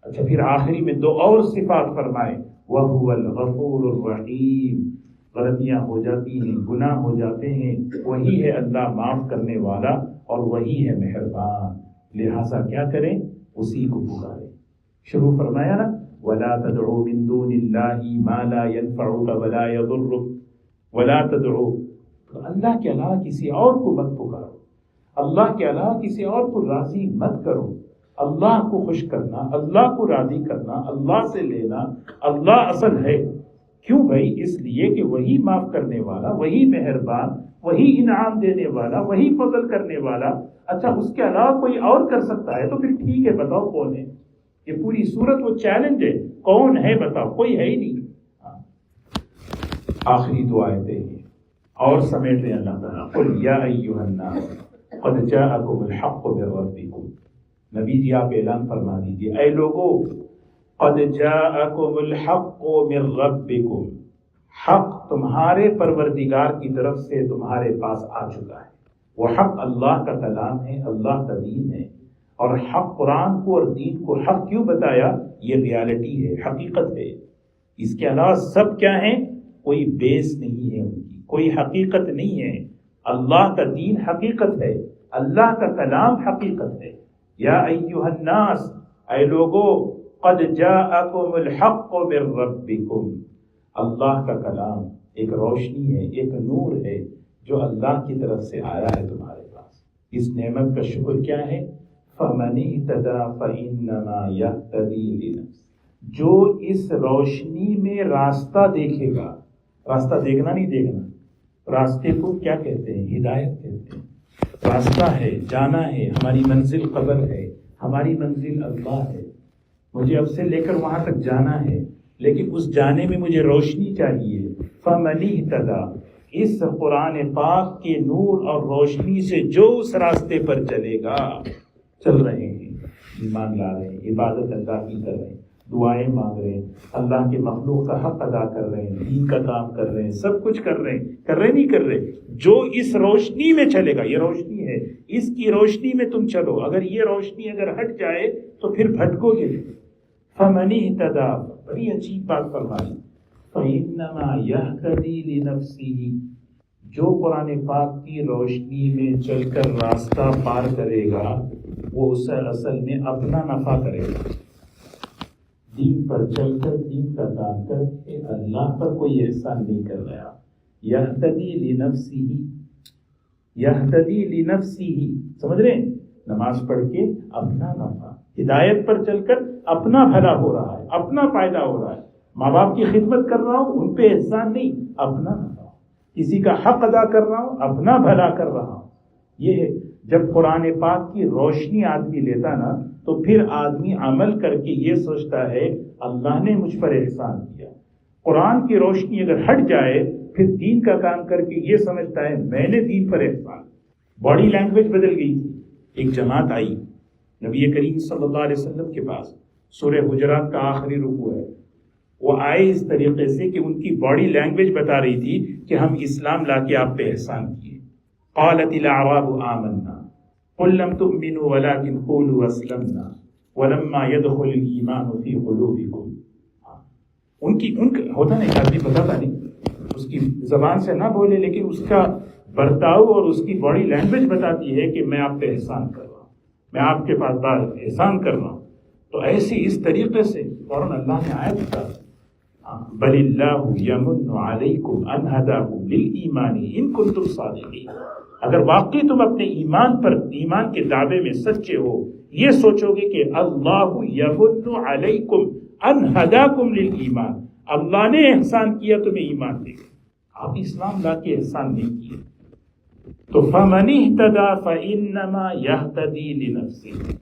اچھا پھر آخری میں دو اور صفات فرمائے، وَهُوَ الْغَفُورُ الرَّحِيمُ. غلطیاں ہو جاتی ہیں، گناہ ہو جاتے ہیں، وہی ہے اللہ معاف کرنے والا اور وہی ہے مہربان. لہٰذا کیا کریں؟ اسی کو پکاریں. شروع فرمایا نا، وَلَا تَدْعُوا مِن دُونِ اللَّهِ مَا لَا يَنفَعُكَ وَلَا يَضُرُّكَ وَلَا تَدْعُوا، تو اللہ کے علاوہ کسی اور کو مت پکارو، اللہ کے علاوہ کسی اور کو راضی مت کرو. اللہ کو خوش کرنا، اللہ کو راضی کرنا، اللہ سے لینا، اللہ اصل ہے. کیوں بھائی؟ اس لیے کہ وہی معاف کرنے والا، وہی مہربان، وہی انعام دینے والا، وہی فضل کرنے والا. اچھا اس کے علاوہ کوئی اور کر سکتا ہے تو پھر ٹھیک ہے، بتاؤ کون ہے. یہ پوری صورت وہ چیلنج ہے، کون ہے بتاؤ؟ کوئی ہے ہی نہیں. آخری دو آیتیں ہیں اور سمیٹ رہے اللہ تعالیٰ. قل یا ایھا الناس قد جاءکم الحق من ربکم. نبی جی آپ اعلان فرما دیجیے، اے لوگو، قد جاءکم الحق من ربکم، حق تمہارے پروردگار کی طرف سے تمہارے پاس آ چکا ہے. وہ حق اللہ کا کلام ہے، اللہ کا دین ہے. اور حق قرآن کو اور دین کو حق کیوں بتایا؟ یہ ریالٹی ہے، حقیقت ہے. اس کے علاوہ سب کیا ہیں؟ کوئی بیس نہیں ہے ان کی، کوئی حقیقت نہیں ہے. اللہ کا دین حقیقت ہے، اللہ کا کلام حقیقت ہے. یا ایھا الناس، اے لوگو، قد جاءکم الحق من ربکم. اللہ کا کلام ایک روشنی ہے، ایک نور ہے جو اللہ کی طرف سے آیا ہے تمہارے پاس. اس نعمت کا شکر کیا ہے؟ فَمَنِ اهْتَدَىٰ فَإِنَّمَا يَهْتَدِي لِنَفْسِهِ. جو اس روشنی میں راستہ دیکھے گا، راستہ دیکھنا نہیں دیکھنا، راستے کو کیا کہتے ہیں؟ ہدایت کہتے ہیں. راستہ ہے، جانا ہے، ہماری منزل قبر ہے، ہماری منزل اللہ ہے. مجھے اب سے لے کر وہاں تک جانا ہے، لیکن اس جانے میں مجھے روشنی چاہیے. فَمَنِ اهْتَدَىٰ، اس قرآن پاک کے نور اور روشنی سے جو اس راستے پر چلے گا. چل رہے ہیں، ایمان لا رہے ہیں، عبادت اللہ کی کر رہے ہیں، دعائیں مانگ رہے ہیں، اللہ کے مخلوق کا حق ادا کر رہے ہیں، دین کا کام کر رہے ہیں، سب کچھ کر رہے ہیں، کر رہے نہیں کر رہے. جو اس روشنی میں چلے گا، یہ روشنی ہے، اس کی روشنی میں تم چلو. اگر یہ روشنی اگر ہٹ جائے تو پھر بھٹکو گے. فَمَنِ اهْتَدَىٰ، بڑی عجیب بات فرمائی. فَإِنَّمَا يَهْتَدِي لِنَفْسِهِ، جو قرآن پاک کی روشنی میں چل کر راستہ پار کرے گا وہ اسے اصل میں اپنا نفع کرے گا. دین پر چل کر، دین کا کام کر کے اللہ پر کوئی احسان نہیں کر رہا. یہتدی لنفسہ، یہتدی لنفسہ، سمجھ رہے ہیں؟ نماز پڑھ کے اپنا نفع، ہدایت پر چل کر اپنا بھلا ہو رہا ہے، اپنا فائدہ ہو رہا ہے. ماں باپ کی خدمت کر رہا ہوں، ان پہ احسان نہیں، اپنا نفع. کسی کا حق ادا کر رہا ہوں، اپنا بھلا کر رہا ہوں. یہ ہے جب قرآن پاک کی روشنی آدمی لیتا نا تو پھر آدمی عمل کر کے یہ سوچتا ہے اللہ نے مجھ پر احسان کیا. قرآن کی روشنی اگر ہٹ جائے پھر دین کا کام کر کے یہ سمجھتا ہے میں نے دین پر احسان. باڈی لینگویج بدل گئی. ایک جماعت آئی نبی کریم صلی اللہ علیہ وسلم کے پاس، سورہ حجرات کا آخری رکوع ہے، وہ آئے اس طریقے سے کہ ان کی باڈی لینگویج بتا رہی تھی کہ ہم اسلام لا کے آپ پہ احسان کیے. قالت الاعراب آمنا قل لم تؤمنوا ولكن قولوا اسلمنا ولما يدخل الايمان في قلوبكم. ان کا ہوتا نہیں، آدمی بتاتا نہیں، اس کی زبان سے نہ بولے لیکن اس کا برتاؤ اور اس کی باڈی لینگویج بتاتی ہے کہ میں آپ پہ احسان کر رہا ہوں، میں آپ کے پاس احسان کر رہا ہوں. تو ایسی اس طریقے سے فوراً اللہ نے آیت بتا بل اللہ یمن علیکم ان ہداکم للایمان ان کنتم صادقین. اگر واقعی تم اپنے ایمان پر، ایمان کے دعوے میں سچے ہو، یہ سوچو گے کہ اللہ یمن علیکم ان ہداکم للایمان، اللہ نے احسان کیا تمہیں ایمان دے گا، آپ اسلام لا کے احسان نہیں کیے. تو فمن اہتدی فانما یہتدی لنفسہ،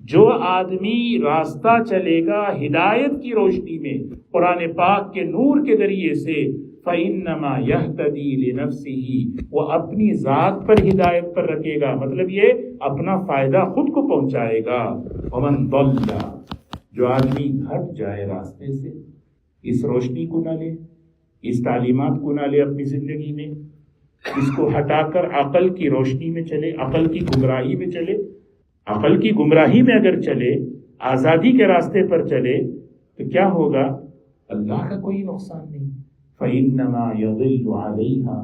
جو آدمی راستہ چلے گا ہدایت کی روشنی میں قرآن پاک کے نور کے ذریعے سے، فانما یہتدی لنفسہ، وہ اپنی ذات پر ہدایت پر رکھے گا، مطلب یہ اپنا فائدہ خود کو پہنچائے گا. ومن ضل، جو آدمی ہٹ جائے راستے سے، اس روشنی کو نہ لے، اس تعلیمات کو نہ لے اپنی زندگی میں، اس کو ہٹا کر عقل کی روشنی میں چلے، عقل کی گمراہی میں چلے، عقل کی گمراہی میں اگر چلے، آزادی کے راستے پر چلے تو کیا ہوگا؟ اللہ کا کوئی نقصان نہیں. فَإِنَّمَا يَضِلُّ عَلَيْهَا،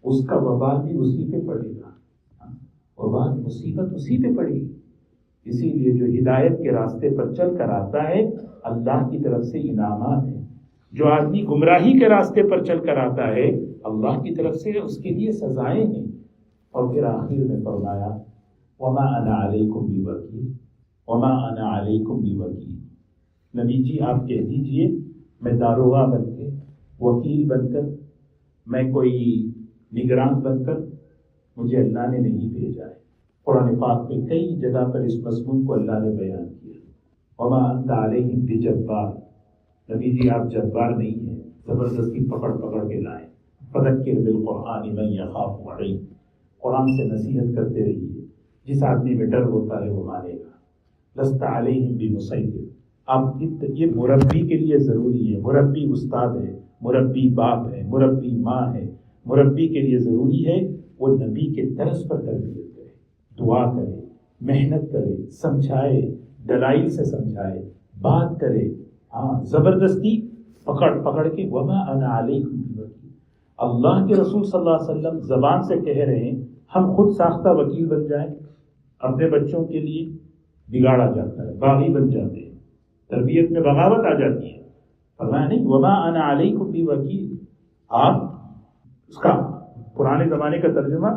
اس کا وبال بھی اسی پہ پڑے گا، وبال مصیبت اسی پہ پڑے گی. اسی لیے جو ہدایت کے راستے پر چل کر آتا ہے اللہ کی طرف سے انعامات ہیں، جو آدمی گمراہی کے راستے پر چل کر آتا ہے اللہ کی طرف سے اس کے لیے سزائیں ہیں. اور پھر آخر میں فرمایا وما انا علیکم بوکیل، وما انا علیکم بوکیل. نبی جی آپ کہہ دیجئے میں داروغہ بن کے، وکیل بن کر، میں کوئی نگران بن کر مجھے اللہ نے نہیں بھیجا ہے. قرآن پاک میں کئی جگہ پر اس مضمون کو اللہ نے بیان کیا. وما انت علیہم بجبار، نبی جی آپ جبار نہیں ہیں، زبردستی پکڑ کے لائیں. فذکر بالقرآن من یخاف وعید، قرآن سے نصیحت کرتے رہیے، جس آدمی میں ڈر ہوتا ہے وہ مانے گا. لست علیہم بمسیطر، آپ یہ مربی کے لیے ضروری ہے. مربی استاد ہے، مربی باپ ہے، مربی ماں ہے. مربی کے لیے ضروری ہے وہ نبی کے طرز پر تربیت کرے، دعا کرے، محنت کرے، سمجھائے، دلائل سے سمجھائے، بات کرے. زبردستی پکڑ کے وما انا علیکم بوکیل. اللہ کے رسول صلی اللہ علیہ وسلم زبان سے کہہ رہے ہیں ہم خود ساختہ وکیل بن جائیں، اپنے بچوں کے لیے بگاڑا جاتا ہے، باغی بن جاتے ہیں، تربیت میں بغاوت آ جاتی ہے. فرمایا نہیں وما انا علیکم بوکیل. آپ اس کا پرانے زمانے کا ترجمہ،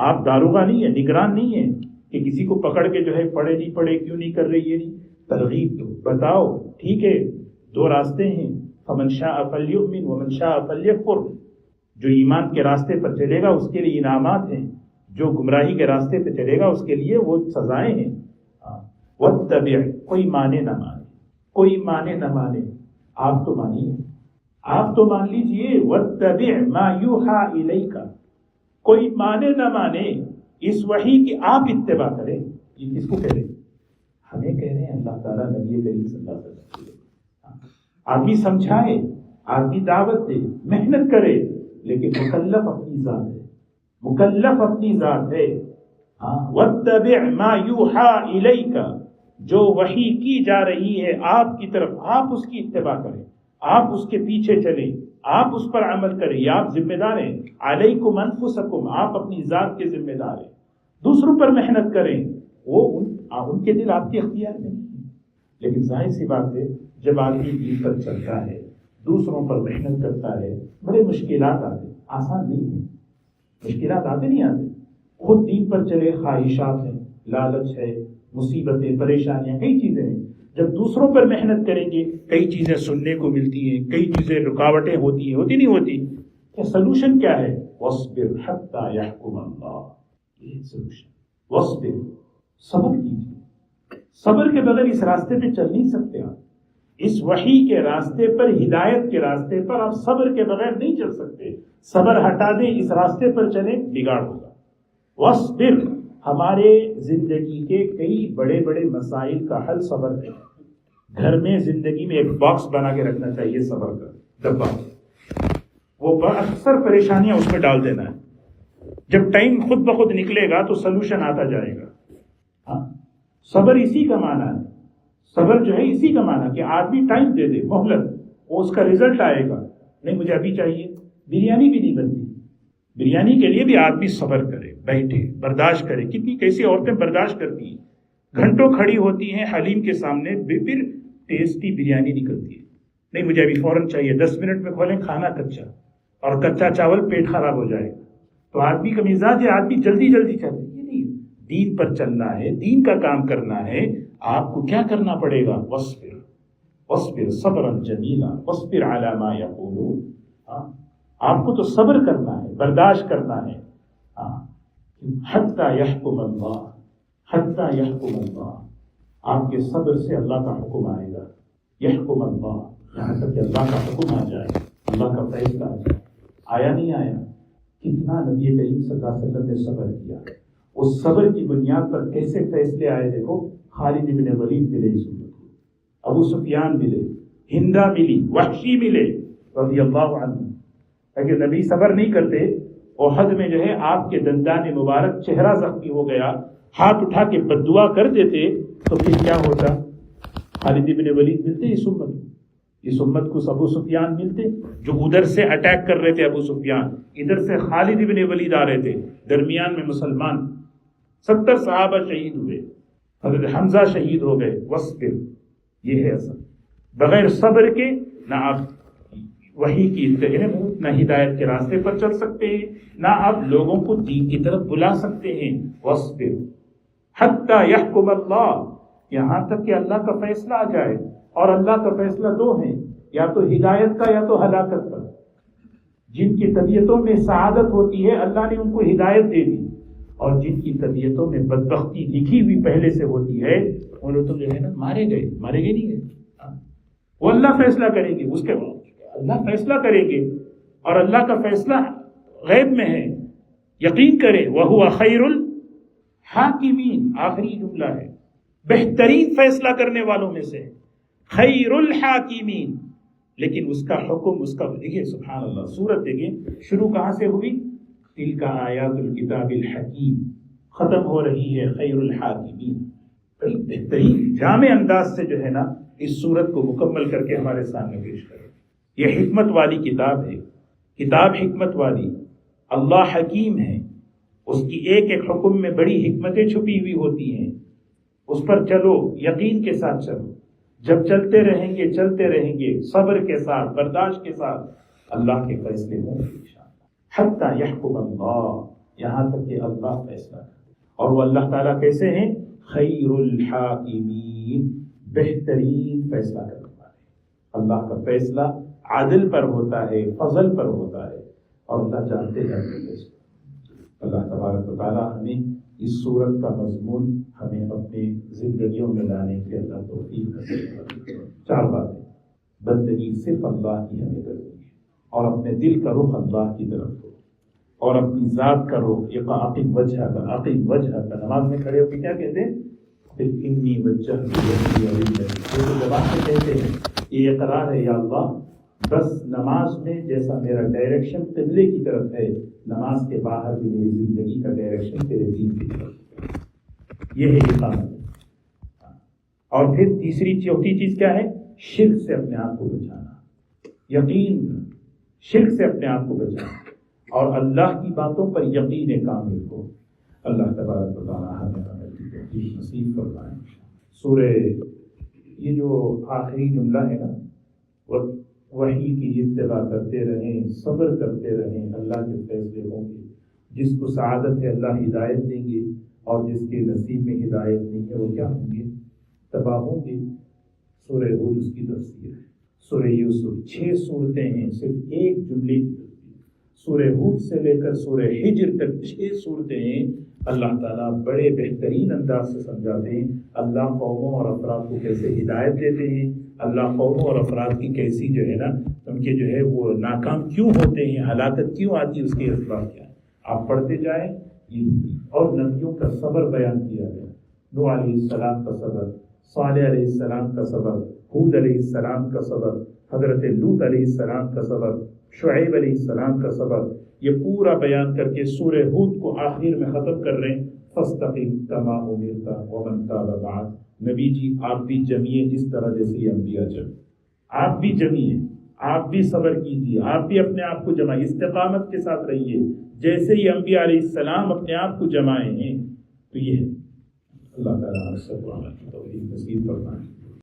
آپ داروغہ نہیں ہے، نگران نہیں ہے کہ کسی کو پکڑ کے جو ہے پڑھے نہیں پڑھے کیوں نہیں کر رہی، یہ نہیں. ترغیب دو، بتاؤ ٹھیک ہے دو راستے ہیں، فمن شاء فلیؤمن ومن شاء فلیکفر. جو ایمان کے راستے پر چلے گا اس کے لیے انعامات ہیں، جو گمراہی کے راستے پہ چلے گا اس کے لیے وہ سزائیں ہیں. واتبع، کوئی مانے نہ مانے، کوئی مانے نہ مانے، آپ تو مانیے، آپ تو مان لیجئے. واتبع ما یوحى الیک، کوئی مانے نہ مانے اس وحی کی آپ اتباع کریں. یہ کس کو کہہ رہے ہیں؟ ہمیں کہہ رہے ہیں، اللہ تعالیٰ نبی کریم صلی اللہ علیہ وسلم. آدمی سمجھائے، آدمی دعوت دے، محنت کرے، لیکن مکلف اپنی ذات ہے، مکلف اپنی ذات ہے. واتبع ما یوحى الیک، جو وحی کی جا رہی ہے آپ کی طرف، آپ اس کی اتباع کریں، آپ اس کے پیچھے چلیں، آپ اس پر عمل کریں. یہ آپ ذمہ دار ہیں. علیکم انفسکم، آپ اپنی ذات کے ذمہ دار ہیں. دوسروں پر محنت کریں، وہ ان کے دل آپ کے اختیار میں نہیں. لیکن ظاہر سی بات ہے جب آدمی دین پر چلتا ہے، دوسروں پر محنت کرتا ہے، بڑے مشکلات آتے، آسان نہیں ہیں. مشکلات آتے نہیں آتے. خود دین پر چلے، خواہشات ہیں، لالچ ہے، مصیبتیں، پریشانیاں، کئی چیزیں ہیں. جب دوسروں پر محنت کریں گے کئی چیزیں سننے کو ملتی ہیں، کئی چیزیں رکاوٹیں ہوتی ہیں، ہوتی نہیں ہوتی. کہ سلوشن کیا ہے؟ وَاصْبِرْ حَتَّى يَحْكُمَ اللَّهُ، یہ سلوشن. وَاصْبِرْ، صبر کیجیے. صبر کے بغیر اس راستے پہ چل نہیں سکتے آپ. اس وحی کے راستے پر، ہدایت کے راستے پر آپ صبر کے بغیر نہیں چل سکتے. صبر ہٹا دیں، اس راستے پر چلیں، بگاڑ ہوگا. وَاصْبِرْ، ہمارے زندگی کے کئی بڑے بڑے مسائل کا حل صبر ہے. گھر میں زندگی میں ایک باکس بنا کے رکھنا چاہیے، صبر کا ڈبہ. وہ اکثر پریشانیاں اس میں ڈال دینا ہے. جب ٹائم خود بخود نکلے گا تو سلوشن آتا جائے گا. ہاں، صبر اسی کا معنی ہے. صبر جو ہے اسی کا معنی کہ آدمی ٹائم دے دے، مہلت، وہ اس کا رزلٹ آئے گا. نہیں مجھے ابھی چاہیے. بریانی بھی نہیں بنتی. بریانی کے لیے بھی آدمی صبر کرے، بیٹھے، برداشت کرے. کتنی کیسی عورتیں برداشت کرتی ہیں، گھنٹوں کھڑی ہوتی ہیں حلیم کے سامنے، پھر ٹیسٹی بریانی نکلتی ہے. نہیں مجھے ابھی فوراً چاہیے، 10 منٹ میں کھولیں، کھانا کچا، اور کچا چاول پیٹ خراب ہو جائے گا. تو آدمی کا مزاج ہے آدمی جلدی جلدی چلے. یہ نہیں، دین پر چلنا ہے، دین کا کام کرنا ہے. آپ کو کیا کرنا پڑے گا؟ وَاصْبِرْ وَاصْبِرْ صَبْرًا جَمِيلًا وَاصْبِرْ عَلَىٰ مَا يَقُولُونَ. آپ کو تو صبر کرنا ہے، برداشت کرنا ہے. حَتَّى يَحْكُمَ اللَّهُ، حَتَّى يَحْكُمَ اللَّهُ، آپ کے صبر سے اللہ کا حکم آئے گا. يَحْكُمَ اللَّهُ، یہاں تک کہ اللہ کا حکم آ جائے، اللہ کا فیصلہ آ جائے. آیا نہیں آیا؟ کتنا نبی کریم صلی اللہ علیہ وسلم نے صبر کیا. اس صبر کی بنیاد پر کیسے فیصلے آئے دیکھو. خالد بن ولید ملے اس امت کو، ابو سفیان ملے، ہندا ملی، وحشی ملے رضی اللہ عنہ. اگر نبی صبر نہیں کرتے، احد میں جو ہے آپ کے دندان مبارک چہرہ زخمی ہو گیا، ہاتھ اٹھا کے بددعا کر دیتے، تو پھر کیا ہوتا؟ خالد بن ولید ملتے اس امت کو، اس امت کو ابو سفیان ملتے، جو ادھر سے اٹیک کر رہے تھے ابو سفیان، ادھر سے خالد بن ولید آ رہے تھے، درمیان میں مسلمان. 70 صحابہ شہید ہوئے، حضرت حمزہ شہید ہو گئے. وَاصْبِرْ، یہ ہے اصل. بغیر صبر کے نہ آپ وحی کی نہ ہدایت کے راستے پر چل سکتے ہیں، نہ آپ لوگوں کو دین کی طرف بلا سکتے ہیں. وَاصْبِرْ حَتَّى يَحْكُمَ اللَّهُ، یہاں تک کہ اللہ کا فیصلہ آ جائے. اور اللہ کا فیصلہ دو ہیں، یا تو ہدایت کا یا تو ہلاکت کا. جن کی طبیعتوں میں سعادت ہوتی ہے اللہ نے ان کو ہدایت دے دی، اور جن کی طبیعتوں میں بدبختی لکھی ہوئی پہلے سے ہوتی ہے وہ لوگ تو جو ہے نا مارے گئے نہیں گئے. وہ اللہ فیصلہ کریں گے، اس کے بعد اللہ فیصلہ کریں گے، اور اللہ کا فیصلہ غیب میں ہے. یقین کریں وَهُوَ خَيْرُ الْحَاكِمِينَ، آخری جملہ ہے، بہترین فیصلہ کرنے والوں میں سے خیر الحاکمین. لیکن اس کا حکم، اس کا دیکھیے سبحان اللہ، سورت دیکھیے شروع کہاں سے ہوئی؟ تلک آیات الکتاب الحکیم، ختم ہو رہی ہے خیر الحاکمین. بڑی بہترین جامع انداز سے جو ہے نا اس سورت کو مکمل کر کے ہمارے سامنے پیش کرے. یہ حکمت والی کتاب ہے، کتاب حکمت والی. اللہ حکیم ہے، اس کی ایک ایک حکم میں بڑی حکمتیں چھپی ہوئی ہوتی ہیں. اس پر چلو، یقین کے ساتھ چلو. جب چلتے رہیں گے صبر کے ساتھ، برداشت کے ساتھ، اللہ کے فیصلے ہوں گے انشاءاللہ. حتی یحکم اللہ، یہاں تک کہ اللہ فیصلہ کرے. اور وہ اللہ تعالیٰ کیسے ہیں؟ خیر الحاکمین، بہترین فیصلہ کرنے والے. اللہ کا فیصلہ عدل پر ہوتا ہے، فضل پر ہوتا ہے، اور اللہ جانتے ہیں فیصلہ. اللہ تبارک و تعالیٰ ہمیں اس صورت کا مضمون ہمیں اپنی زندگیوں میں لانے کی اللہ توفیق کرے. 4 باتیں. بندگی صرف اللہ کی ہمیں کرنی ہے، اور اپنے دل کا رخ اللہ کی طرف ہو، اور اپنی ذات کا رخ عقیم وجہ کا. نماز میں کھڑے ہو کے کیا کہتے ہیں؟ انی وجہت وجہی للذی، یہ تو زبان سے کہتے ہیں، یہ اقرار ہے یا اللہ بس نماز میں جیسا میرا ڈائریکشن قبلے کی طرف ہے، نماز کے باہر بھی میری زندگی کا ڈائریکشن تیرے دین کی طرف ہے. یہ ہے اقامت. اور پھر چوتھی چیز کیا ہے؟ شرک سے اپنے آپ کو بچانا. یقین، شرک سے اپنے آپ کو بچانا، اور اللہ کی باتوں پر یقین کامل کو. اللہ تبارک و تعالیٰ ہمیں توفیق نصیب فرمائے. سورہ یہ جو آخری جملہ ہے نا، وحی کی اتباع کرتے رہیں، صبر کرتے رہیں، اللہ کے فیصلے ہوں گے. جس کو سعادت ہے اللہ ہدایت دیں گے، اور جس کے نصیب میں ہدایت نہیں ہے وہ کیا ہوں گے؟ تباہ ہوں گے. سورہ ہود اس کی تفسیر ہے. سورہ یوسف 6 صورتیں ہیں، صرف ایک جملے کی تفسیر. سورہ ہود سے لے کر سورہ ہجر تک 6 صورتیں اللہ تعالیٰ بڑے بہترین انداز سے سمجھاتے ہیں. اللہ قوموں اور افراد کو کیسے ہدایت دیتے ہیں، اللہ قوموں اور افراد کی کیسی جو ہے نا ان کے جو ہے وہ ناکام کیوں ہوتے ہیں، ہلاکت کیوں آتی ہے، اس کے اسباب کیا ہے. آپ پڑھتے جائیں. اور نبیوں کا صبر بیان کیا گیا. نوح علیہ السلام کا صبر، صالح علیہ السلام کا صبر، ہود علیہ السلام کا صبر، حضرت لوط علیہ السلام کا صبر، شعیب علیہ السلام کا صبر. یہ پورا بیان کر کے سورہ ہود کو آخر میں ختم کر رہے ہیں. فاستقم کما امرت ومن تاب معک. نبی جی آپ بھی جمیے اس طرح جیسے یہ انبیاء جمے. آپ بھی جمیے، آپ بھی صبر کیجیے، آپ بھی اپنے آپ کو جمائیے، استقامت کے ساتھ رہیے جیسے یہ انبیاء علیہ السلام اپنے آپ کو جمائے ہیں. تو یہ ہے. اللہ تعالیٰ ہم سب کو عمل کی توفیق نصیب فرمائے.